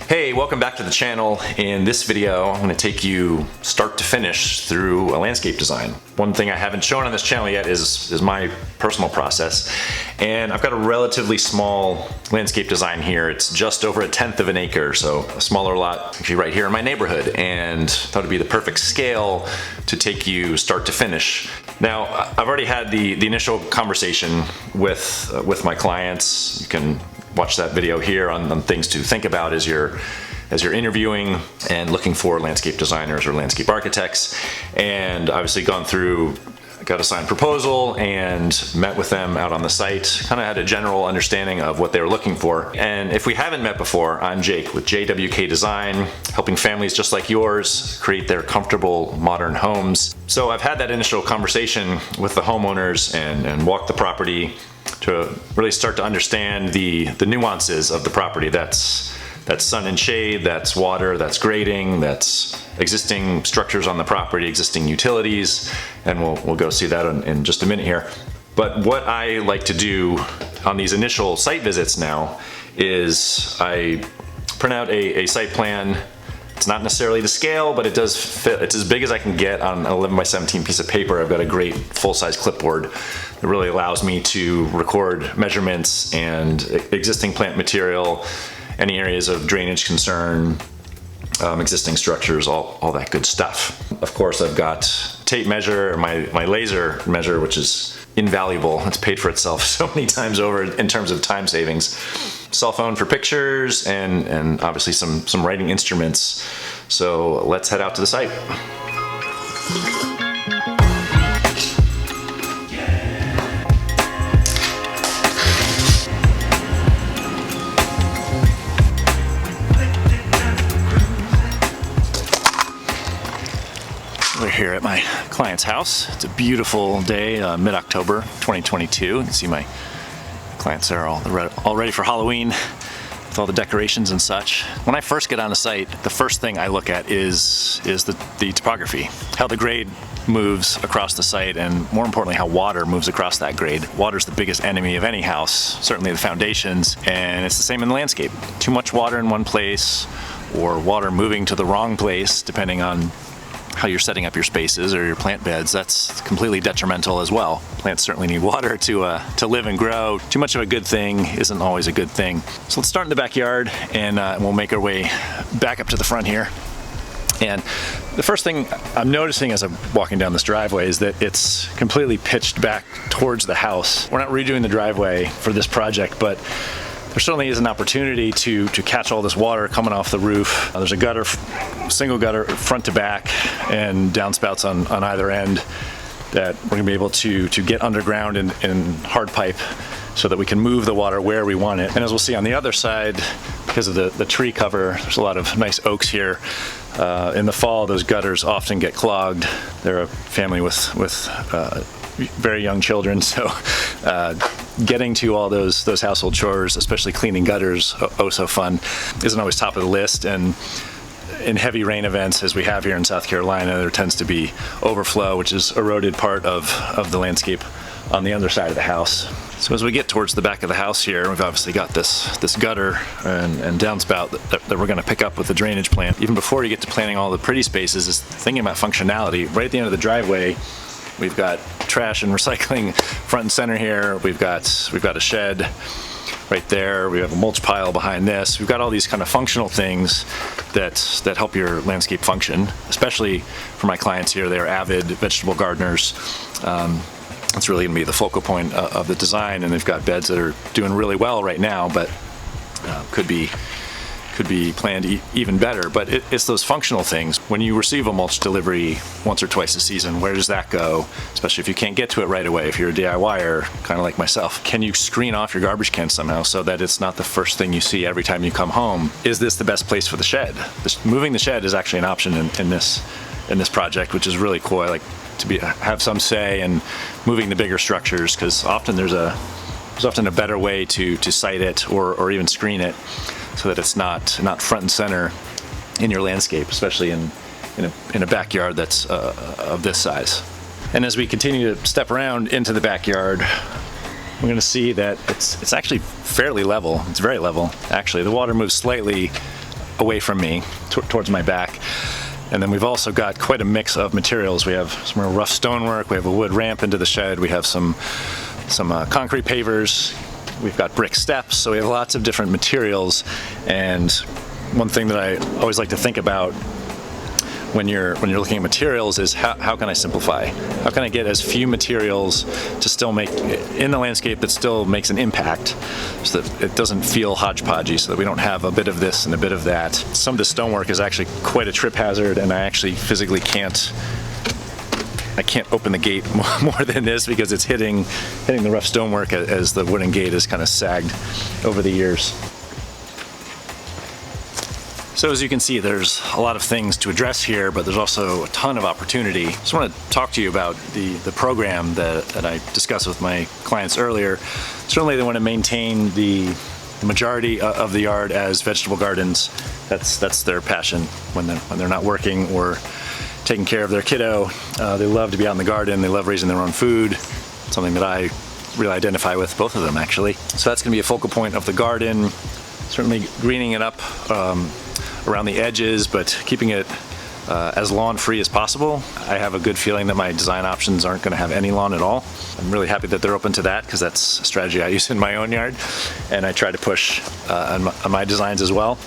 Hey, welcome back to the channel. In this video, I'm going to take you start to finish through a landscape design. One thing I haven't shown on this channel yet is my personal process. And I've got a relatively small landscape design here. It's just over 1/10 of an acre, so a smaller lot actually right here in my neighborhood, and thought it'd be the perfect scale to take you start to finish. Now, I've already had the initial conversation with my clients. You can watch that video here on things to think about as you're interviewing and looking for landscape designers or landscape architects. And obviously got a signed proposal and met with them out on the site, kind of had a general understanding of what they were looking for. And if we haven't met before, I'm Jake with JWK Design, helping families just like yours create their comfortable modern homes. So I've had that initial conversation with the homeowners and walked the property to really start to understand the nuances of the property. That's sun and shade, that's water, that's grading, that's existing structures on the property, existing utilities, and we'll go see that in just a minute here. But what I like to do on these initial site visits now is I print out a site plan. It's not necessarily the scale, but it does fit. It's as big as I can get on an 11x17 piece of paper. I've got a great full-size clipboard that really allows me to record measurements and existing plant material, any areas of drainage concern, existing structures, all that good stuff. Of course, I've got tape measure, my laser measure, which is invaluable. It's paid for itself so many times over in terms of time savings. Cell phone for pictures, and obviously some writing instruments. So let's head out to the site. We're here at my client's house. It's a beautiful day, mid-October 2022. You can see my clients are all ready for Halloween with all the decorations and such. When I first get on the site, the first thing I look at is the topography, how the grade moves across the site, and more importantly, how water moves across that grade. Water's the biggest enemy of any house, certainly the foundations, and it's the same in the landscape. Too much water in one place, or water moving to the wrong place, depending on how you're setting up your spaces or your plant beds, that's completely detrimental as well. Plants certainly need water to live and grow. Too much of a good thing isn't always a good thing. So let's start in the backyard, and we'll make our way back up to the front here. And the first thing I'm noticing as I'm walking down this driveway is that it's completely pitched back towards the house. We're not redoing the driveway for this project, but there certainly is an opportunity to catch all this water coming off the roof. There's a gutter, single gutter front to back, and downspouts on either end that we're gonna be able to get underground in hard pipe so that we can move the water where we want it. And as we'll see on the other side, because of the tree cover, there's a lot of nice oaks here. In the fall, those gutters often get clogged. They're a family with very young children, so getting to all those household chores, especially cleaning gutters, oh so fun, isn't always top of the list. And in heavy rain events, as we have here in South Carolina, there tends to be overflow, which is eroded part of the landscape on the other side of the house. So as we get towards the back of the house here, we've obviously got this gutter and downspout that we're going to pick up with the drainage plant. Even before you get to planting all the pretty spaces, is thinking about functionality. Right at the end of the driveway, we've got trash and recycling front and center here. We've got a shed right there. We have a mulch pile behind this. We've got all these kind of functional things that help your landscape function, especially for my clients here. They're avid vegetable gardeners. It's really gonna be the focal point of the design, and they've got beds that are doing really well right now, but could be planned even better. But it's those functional things. When you receive a mulch delivery once or twice a season, where does that go? Especially if you can't get to it right away, if you're a DIYer, kind of like myself. Can you screen off your garbage can somehow so that it's not the first thing you see every time you come home? Is this the best place for the shed? Moving the shed is actually an option in this project, which is really cool. I like to have some say in moving the bigger structures, because often there's often a better way to site it or even screen it, so that it's not front and center in your landscape, especially in a backyard that's of this size. And as we continue to step around into the backyard, we're going to see that it's actually fairly level. It's very level, actually. The water moves slightly away from me, towards my back. And then we've also got quite a mix of materials. We have some real rough stonework, we have a wood ramp into the shed, we have some concrete pavers, we've got brick steps, so we have lots of different materials. And one thing that I always like to think about when you're looking at materials is how can I simplify? How can I get as few materials to still make in the landscape that still makes an impact, so that it doesn't feel hodgepodgey, so that we don't have a bit of this and a bit of that. Some of the stonework is actually quite a trip hazard, and I actually physically can't open the gate more than this because it's hitting the rough stonework as the wooden gate is kind of sagged over the years. So as you can see, there's a lot of things to address here, but there's also a ton of opportunity. I just want to talk to you about the program that I discussed with my clients earlier. Certainly they want to maintain the majority of the yard as vegetable gardens. That's their passion when they're not working or taking care of their kiddo. They love to be out in the garden. They love raising their own food, something that I really identify with, both of them actually. So that's going to be a focal point of the garden. Certainly greening it up around the edges, but keeping it as lawn-free as possible. I have a good feeling that my design options aren't going to have any lawn at all. I'm really happy that they're open to that because that's a strategy I use in my own yard, and I try to push on my designs as well.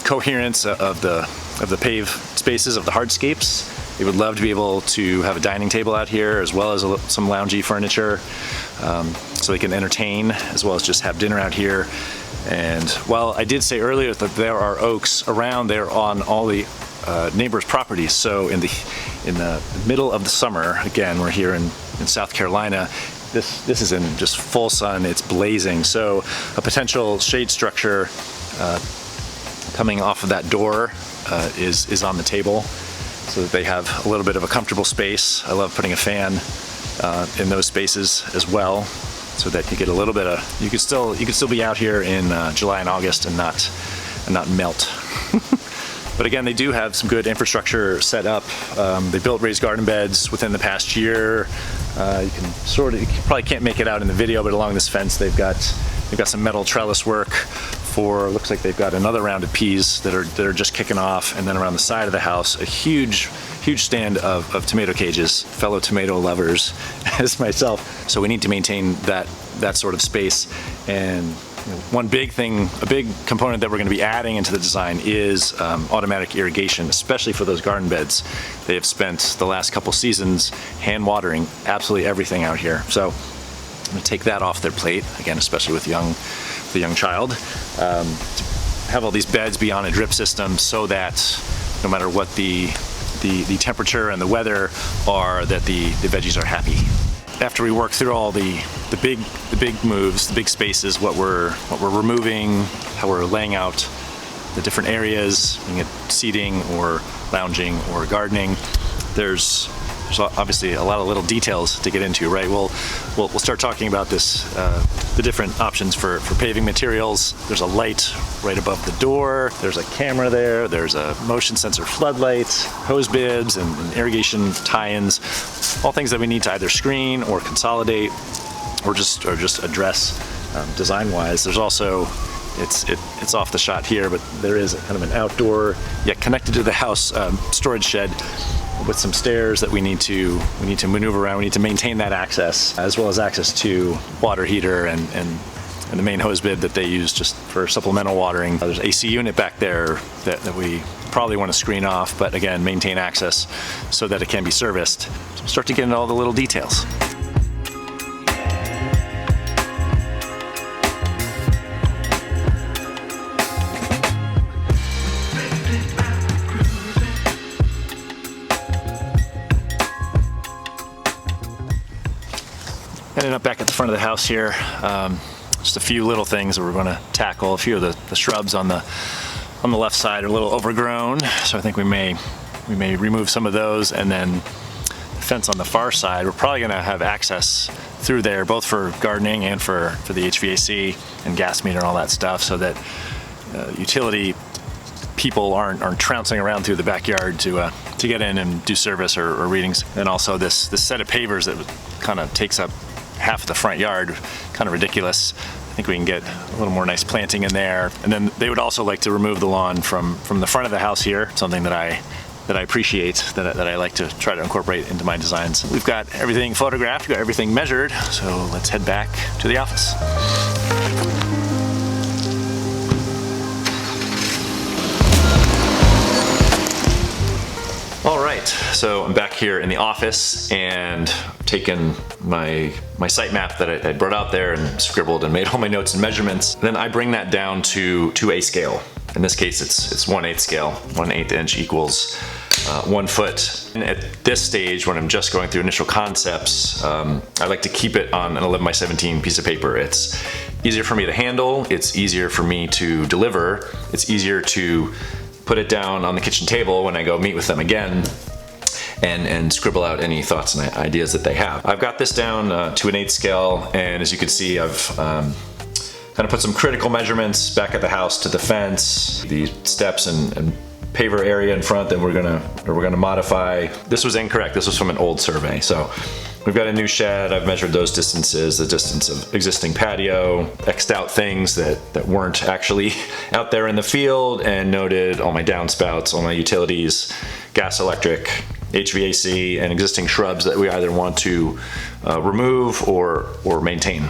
Coherence of the paved spaces, of the hardscapes. They would love to be able to have a dining table out here as well as some loungy furniture, so they can entertain as well as just have dinner out here. And while I did say earlier that there are oaks around, they're on all the neighbors' properties. So in the middle of the summer, again, we're here in South Carolina, this is in just full sun, it's blazing. So a potential shade structure coming off of that door is on the table, so that they have a little bit of a comfortable space. I love putting a fan in those spaces as well, so that you get a little bit of, you could still be out here in July and August and not melt. But again, they do have some good infrastructure set up. They built raised garden beds within the past year. You probably can't make it out in the video, but along this fence they've got some metal trellis work for, looks like they've got another round of peas that are just kicking off, and then around the side of the house, a huge stand of tomato cages, fellow tomato lovers as myself. So we need to maintain that sort of space. And one big thing, a big component that we're going to be adding into the design is automatic irrigation, especially for those garden beds. They have spent the last couple seasons hand watering absolutely everything out here. So I'm going to take that off their plate, again, especially with the young child. Have all these beds be on a drip system so that no matter what the temperature and the weather are, that the veggies are happy. After we work through all the big moves, the big spaces, what we're removing, how we're laying out the different areas, being it seating or lounging or gardening, there's obviously a lot of little details to get into, right? We'll start talking about this, the different options for paving materials. There's a light right above the door. There's a camera there. There's a motion sensor floodlight, hose bibs, and irrigation tie-ins. All things that we need to either screen or consolidate, or just address design-wise. There's also, it's off the shot here, but there is kind of an outdoor yet connected to the house storage shed with some stairs that we need to maneuver around. We need to maintain that access, as well as access to water heater and the main hose bib that they use just for supplemental watering. There's an AC unit back there that we probably want to screen off, but again, maintain access so that it can be serviced. So we'll start to get into all the little details. Ending up back at the front of the house here, just a few little things that we're going to tackle. A few of the shrubs on the left side are a little overgrown, so I think we may remove some of those. And then the fence on the far side, we're probably going to have access through there, both for gardening and for the HVAC and gas meter and all that stuff, so that utility people aren't trouncing around through the backyard to get in and do service or readings. And also this set of pavers that kind of takes up half of the front yard, kind of ridiculous. I think we can get a little more nice planting in there. And then they would also like to remove the lawn from the front of the house here, something that I appreciate, that I like to try to incorporate into my designs. We've got everything photographed, we've got everything measured, so let's head back to the office. All right, so I'm back here in the office and taken my site map that I brought out there and scribbled and made all my notes and measurements. Then I bring that down to a scale. In this case, it's 1/8 scale. 1/8 inch equals 1 foot. And at this stage, when I'm just going through initial concepts, I like to keep it on an 11x17 piece of paper. It's easier for me to handle, it's easier for me to deliver, it's easier to put it down on the kitchen table when I go meet with them again and scribble out any thoughts and ideas that they have. I've got this down to an 1/8 scale, and as you can see, I've kind of put some critical measurements back at the house to the fence, the steps and paver area in front that we're gonna modify. This was incorrect. This was from an old survey. So we've got a new shed. I've measured those distances, the distance of existing patio, X'd out things that weren't actually out there in the field, and noted all my downspouts, all my utilities, gas, electric, HVAC, and existing shrubs that we either want to remove or maintain.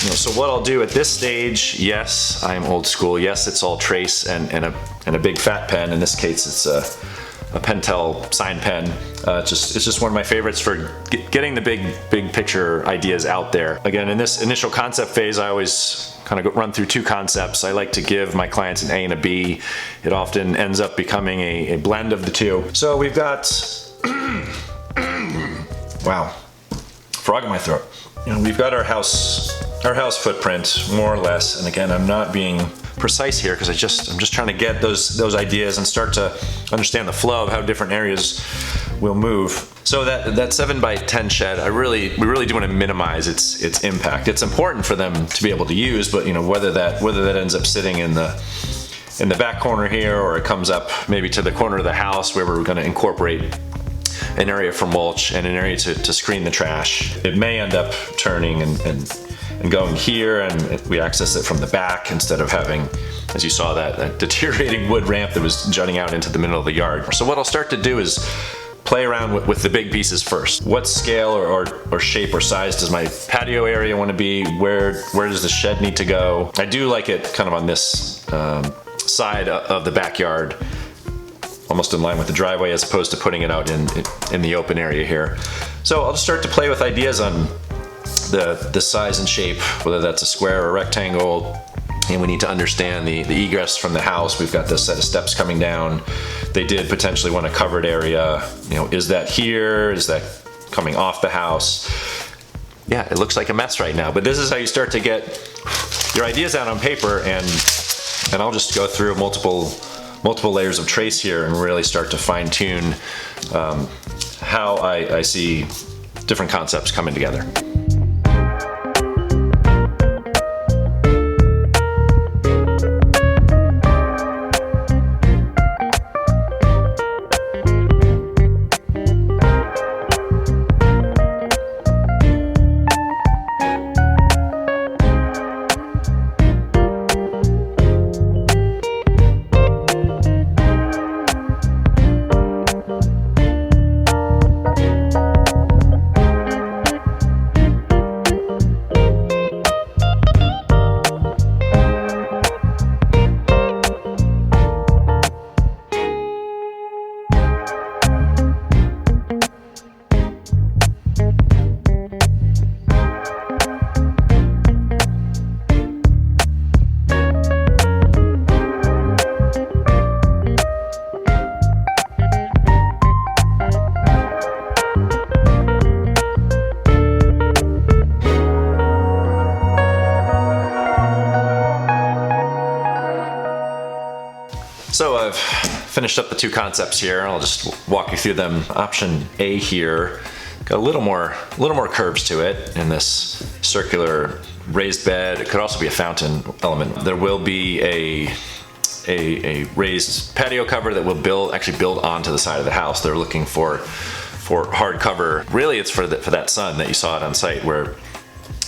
So what I'll do at this stage, yes, I'm old school. Yes, it's all trace and a big fat pen. In this case, it's a Pentel sign pen. It's just one of my favorites for getting the big picture ideas out there. Again, in this initial concept phase, I always kind of run through 2 concepts. I like to give my clients an A and a B. It often ends up becoming a blend of the 2. So we've got, wow, frog in my throat. We've got our house footprint, more or less, and again, I'm not being precise here because I'm just trying to get those ideas and start to understand the flow of how different areas will move. So that 7x10 shed, we really do want to minimize its impact. It's important for them to be able to use, but whether that ends up sitting in the back corner here, or it comes up maybe to the corner of the house where we're going to incorporate an area for mulch and an area to screen the trash. It may end up turning and going here, and we access it from the back instead of having, as you saw, that deteriorating wood ramp that was jutting out into the middle of the yard. So what I'll start to do is play around with the big pieces first. What scale or shape or size does my patio area want to be? Where does the shed need to go? I do like it kind of on this side of the backyard, almost in line with the driveway, as opposed to putting it out in the open area here. So I'll just start to play with ideas on the size and shape, whether that's a square or a rectangle. And we need to understand the egress from the house. We've got this set of steps coming down. They did potentially want a covered area. Is that here? Is that coming off the house? Yeah, it looks like a mess right now, but this is how you start to get your ideas out on paper, and I'll just go through multiple layers of trace here and really start to fine tune how I see different concepts coming together. So I've finished up the 2 concepts here. I'll just walk you through them. Option A here got a little more curves to it in this circular raised bed. It could also be a fountain element. There will be a raised patio cover that will actually build onto the side of the house. They're looking for hard cover. Really, it's for that sun that you saw it on site, where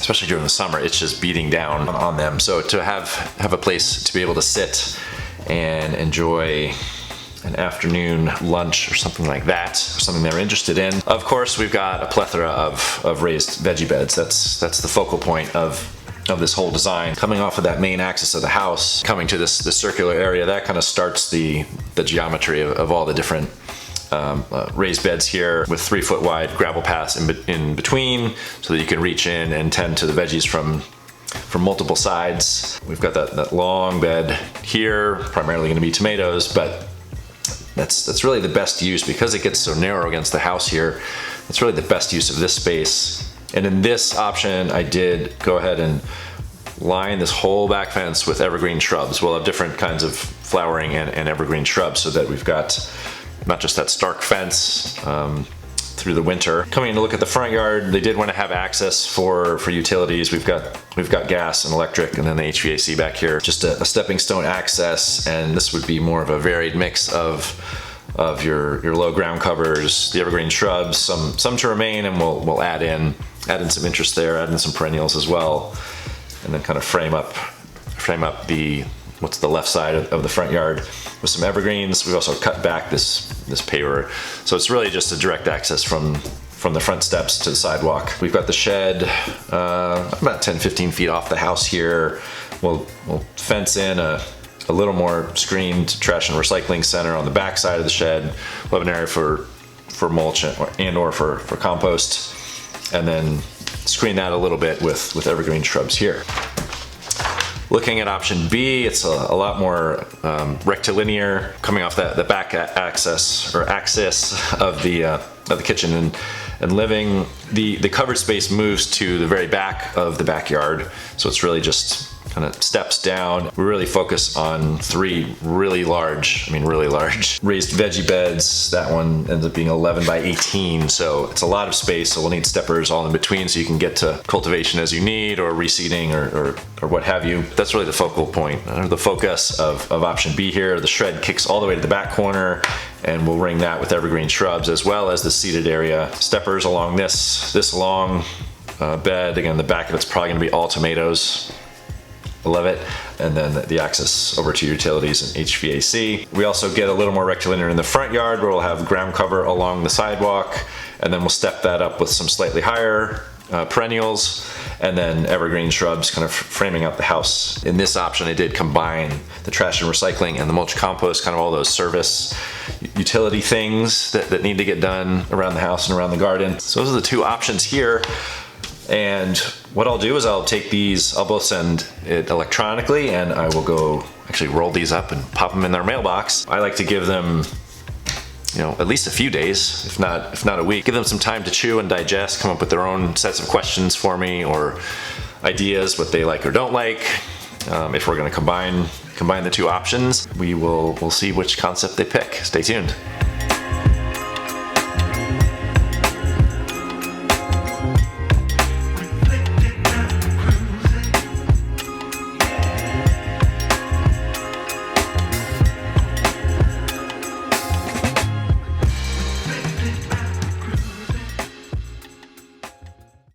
especially during the summer, it's just beating down on them. So to have a place to be able to sit and enjoy an afternoon lunch or something like that, or something they're interested in. Of course, we've got a plethora of raised veggie beds. That's the focal point of this whole design. Coming off of that main axis of the house, coming to this circular area, that kind of starts the geometry of all the different raised beds here, with 3-foot wide gravel paths in between, so that you can reach in and tend to the veggies from multiple sides. We've got that long bed here, primarily going to be tomatoes, but that's really the best use because it gets so narrow against the house here. That's really the best use of this space. And in this option, I did go ahead and line this whole back fence with evergreen shrubs. We'll have different kinds of flowering and evergreen shrubs, so that we've got not just that stark fence through the winter. Coming in to look at the front yard, they did want to have access for utilities. We've got gas and electric, and then the HVAC back here. Just a stepping stone access, and this would be more of a varied mix of your low ground covers, the evergreen shrubs, some to remain, and we'll add in some interest there, add in some perennials as well, and then kind of frame up what's the left side of the front yard with some evergreens. We've also cut back this paver, so it's really just a direct access from the front steps to the sidewalk. We've got the shed about 10-15 feet off the house here. We'll fence in a little more screened trash and recycling center on the back side of the shed. We'll have an area for mulch and/or for compost, and then screen that a little bit with evergreen shrubs here. Looking at option B, it's a lot more rectilinear, coming off the back axis of the kitchen and living. The covered space moves to the very back of the backyard, so it's really just kind of steps down. We really focus on 3 really large raised veggie beds. That one ends up being 11 by 18, so it's a lot of space, so we'll need steppers all in between so you can get to cultivation as you need, or reseeding or what have you. That's really the focal point, or the focus of option B here. The shed kicks all the way to the back corner, and we'll ring that with evergreen shrubs, as well as the seated area. Steppers along this long bed. Again, the back of it's probably going to be all tomatoes. I love it. And then the access over to utilities and HVAC. We also get a little more rectilinear in the front yard, where we'll have ground cover along the sidewalk, and then we'll step that up with some slightly higher perennials, and then evergreen shrubs kind of framing out the house. In this option, I did combine the trash and recycling and the mulch compost, kind of all those service utility things that need to get done around the house and around the garden. So those are the 2 options here. And what I'll do is I'll take these, I'll both send it electronically, and I will go actually roll these up and pop them in their mailbox. I like to give them, at least a few days, if not a week. Give them some time to chew and digest, come up with their own sets of questions for me, or ideas, what they like or don't like. If we're going to combine the 2 options, we'll see which concept they pick. Stay tuned.